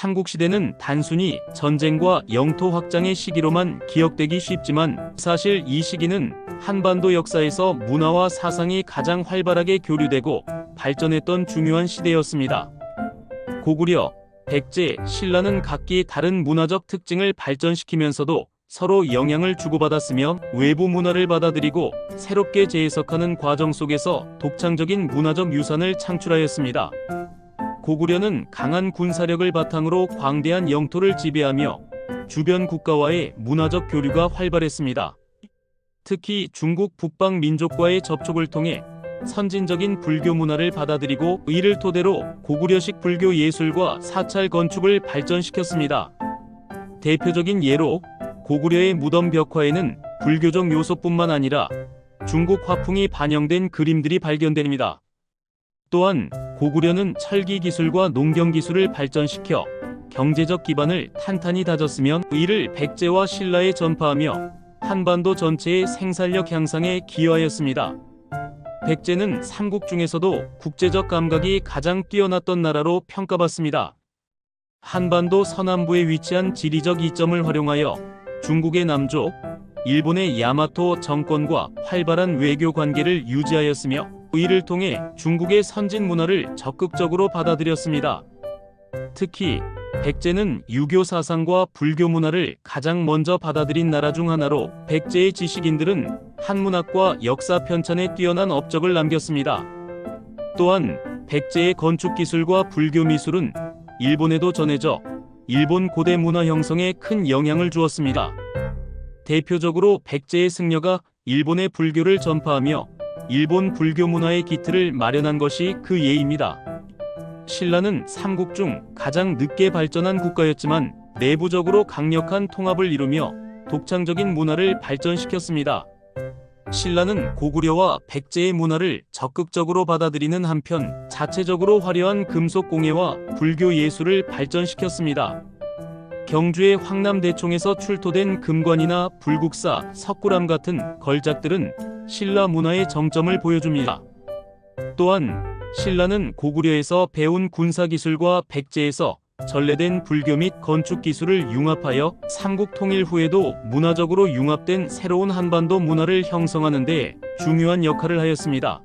삼국시대는 단순히 전쟁과 영토 확장의 시기로만 기억되기 쉽지만 사실 이 시기는 한반도 역사에서 문화와 사상이 가장 활발하게 교류되고 발전했던 중요한 시대였습니다. 고구려, 백제, 신라는 각기 다른 문화적 특징을 발전시키면서도 서로 영향을 주고받았으며 외부 문화를 받아들이고 새롭게 재해석하는 과정 속에서 독창적인 문화적 유산을 창출하였습니다. 고구려는 강한 군사력을 바탕으로 광대한 영토를 지배하며 주변 국가와의 문화적 교류가 활발했습니다. 특히 중국 북방 민족과의 접촉을 통해 선진적인 불교 문화를 받아들이고 이를 토대로 고구려식 불교 예술과 사찰 건축을 발전시켰습니다. 대표적인 예로 고구려의 무덤 벽화에는 불교적 요소뿐만 아니라 중국 화풍이 반영된 그림들이 발견됩니다. 또한 고구려는 철기 기술과 농경 기술을 발전시켜 경제적 기반을 탄탄히 다졌으며 이를 백제와 신라에 전파하며 한반도 전체의 생산력 향상에 기여하였습니다. 백제는 삼국 중에서도 국제적 감각이 가장 뛰어났던 나라로 평가받습니다. 한반도 서남부에 위치한 지리적 이점을 활용하여 중국의 남쪽, 일본의 야마토 정권과 활발한 외교 관계를 유지하였으며 이를 통해 중국의 선진 문화를 적극적으로 받아들였습니다. 특히 백제는 유교 사상과 불교 문화를 가장 먼저 받아들인 나라 중 하나로 백제의 지식인들은 한문학과 역사 편찬에 뛰어난 업적을 남겼습니다. 또한 백제의 건축 기술과 불교 미술은 일본에도 전해져 일본 고대 문화 형성에 큰 영향을 주었습니다. 대표적으로 백제의 승려가 일본의 불교를 전파하며 일본 불교 문화의 기틀을 마련한 것이 그 예입니다. 신라는 삼국 중 가장 늦게 발전한 국가였지만 내부적으로 강력한 통합을 이루며 독창적인 문화를 발전시켰습니다. 신라는 고구려와 백제의 문화를 적극적으로 받아들이는 한편 자체적으로 화려한 금속 공예와 불교 예술을 발전시켰습니다. 경주의 황남대총에서 출토된 금관이나 불국사, 석굴암 같은 걸작들은 신라 문화의 정점을 보여줍니다. 또한 신라는 고구려에서 배운 군사기술과 백제에서 전래된 불교 및 건축 기술을 융합하여 삼국 통일 후에도 문화적으로 융합된 새로운 한반도 문화를 형성하는 데 중요한 역할을 하였습니다.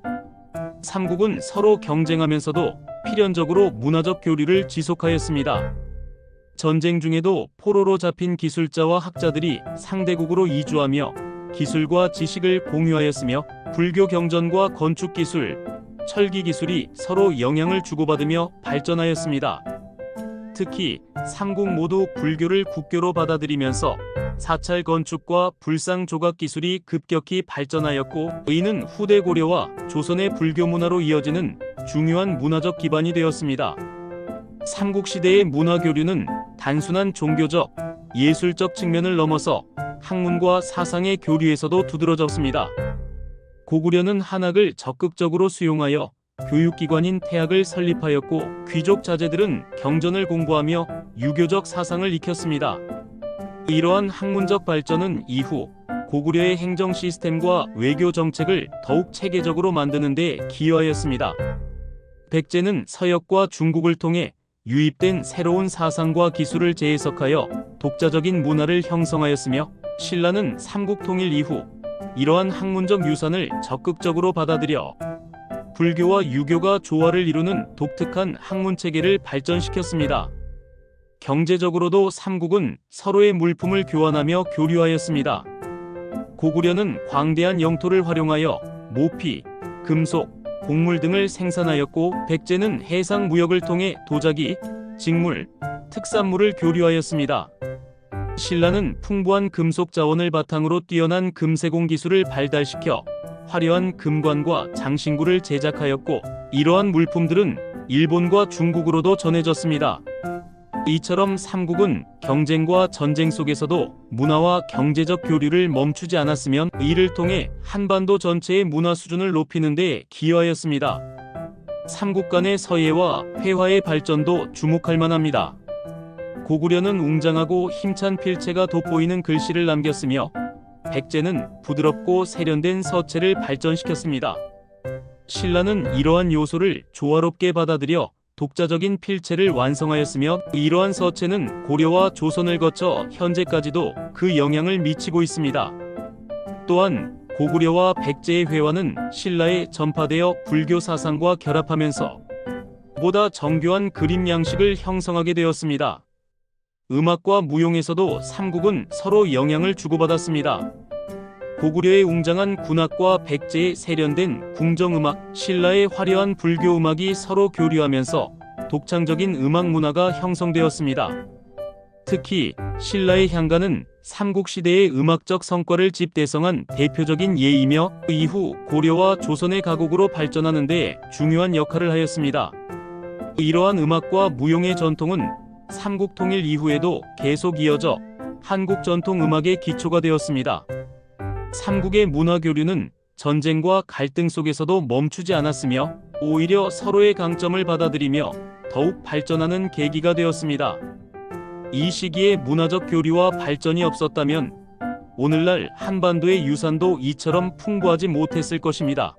삼국은 서로 경쟁하면서도 필연적으로 문화적 교류를 지속하였습니다. 전쟁 중에도 포로로 잡힌 기술자와 학자들이 상대국으로 이주하며 기술과 지식을 공유하였으며 불교 경전과 건축 기술, 철기 기술이 서로 영향을 주고받으며 발전하였습니다. 특히 삼국 모두 불교를 국교로 받아들이면서 사찰 건축과 불상 조각 기술이 급격히 발전하였고 이는 후대 고려와 조선의 불교 문화로 이어지는 중요한 문화적 기반이 되었습니다. 삼국시대의 문화교류는 단순한 종교적, 예술적 측면을 넘어서 학문과 사상의 교류에서도 두드러졌습니다. 고구려는 한학을 적극적으로 수용하여 교육기관인 태학을 설립하였고 귀족 자제들은 경전을 공부하며 유교적 사상을 익혔습니다. 이러한 학문적 발전은 이후 고구려의 행정 시스템과 외교 정책을 더욱 체계적으로 만드는 데 기여하였습니다. 백제는 서역과 중국을 통해 유입된 새로운 사상과 기술을 재해석하여 독자적인 문화를 형성하였으며 신라는 삼국 통일 이후 이러한 학문적 유산을 적극적으로 받아들여 불교와 유교가 조화를 이루는 독특한 학문 체계를 발전시켰습니다. 경제적으로도 삼국은 서로의 물품을 교환하며 교류하였습니다. 고구려는 광대한 영토를 활용하여 모피, 금속, 곡물 등을 생산하였고 백제는 해상 무역을 통해 도자기, 직물, 특산물을 교류하였습니다. 신라는 풍부한 금속 자원을 바탕으로 뛰어난 금세공 기술을 발달시켜 화려한 금관과 장신구를 제작하였고 이러한 물품들은 일본과 중국으로도 전해졌습니다. 이처럼 삼국은 경쟁과 전쟁 속에서도 문화와 경제적 교류를 멈추지 않았으며 이를 통해 한반도 전체의 문화 수준을 높이는 데 기여하였습니다. 삼국 간의 서예와 회화의 발전도 주목할 만합니다. 고구려는 웅장하고 힘찬 필체가 돋보이는 글씨를 남겼으며 백제는 부드럽고 세련된 서체를 발전시켰습니다. 신라는 이러한 요소를 조화롭게 받아들여 독자적인 필체를 완성하였으며 이러한 서체는 고려와 조선을 거쳐 현재까지도 그 영향을 미치고 있습니다. 또한 고구려와 백제의 회화는 신라에 전파되어 불교 사상과 결합하면서 보다 정교한 그림 양식을 형성하게 되었습니다. 음악과 무용에서도 삼국은 서로 영향을 주고받았습니다. 고구려의 웅장한 군악과 백제의 세련된 궁정음악, 신라의 화려한 불교음악이 서로 교류하면서 독창적인 음악 문화가 형성되었습니다. 특히 신라의 향가는 삼국시대의 음악적 성과를 집대성한 대표적인 예이며 이후 고려와 조선의 가곡으로 발전하는 데 중요한 역할을 하였습니다. 이러한 음악과 무용의 전통은 삼국 통일 이후에도 계속 이어져 한국 전통 음악의 기초가 되었습니다. 삼국의 문화 교류는 전쟁과 갈등 속에서도 멈추지 않았으며 오히려 서로의 강점을 받아들이며 더욱 발전하는 계기가 되었습니다. 이 시기에 문화적 교류와 발전이 없었다면 오늘날 한반도의 유산도 이처럼 풍부하지 못했을 것입니다.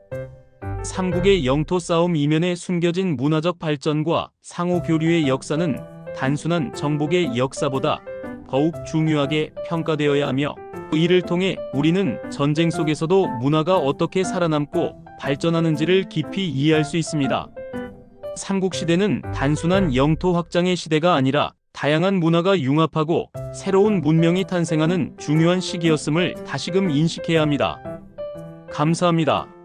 삼국의 영토 싸움 이면에 숨겨진 문화적 발전과 상호 교류의 역사는 단순한 정복의 역사보다 더욱 중요하게 평가되어야 하며 이를 통해 우리는 전쟁 속에서도 문화가 어떻게 살아남고 발전하는지를 깊이 이해할 수 있습니다. 삼국시대는 단순한 영토 확장의 시대가 아니라 다양한 문화가 융합하고 새로운 문명이 탄생하는 중요한 시기였음을 다시금 인식해야 합니다. 감사합니다.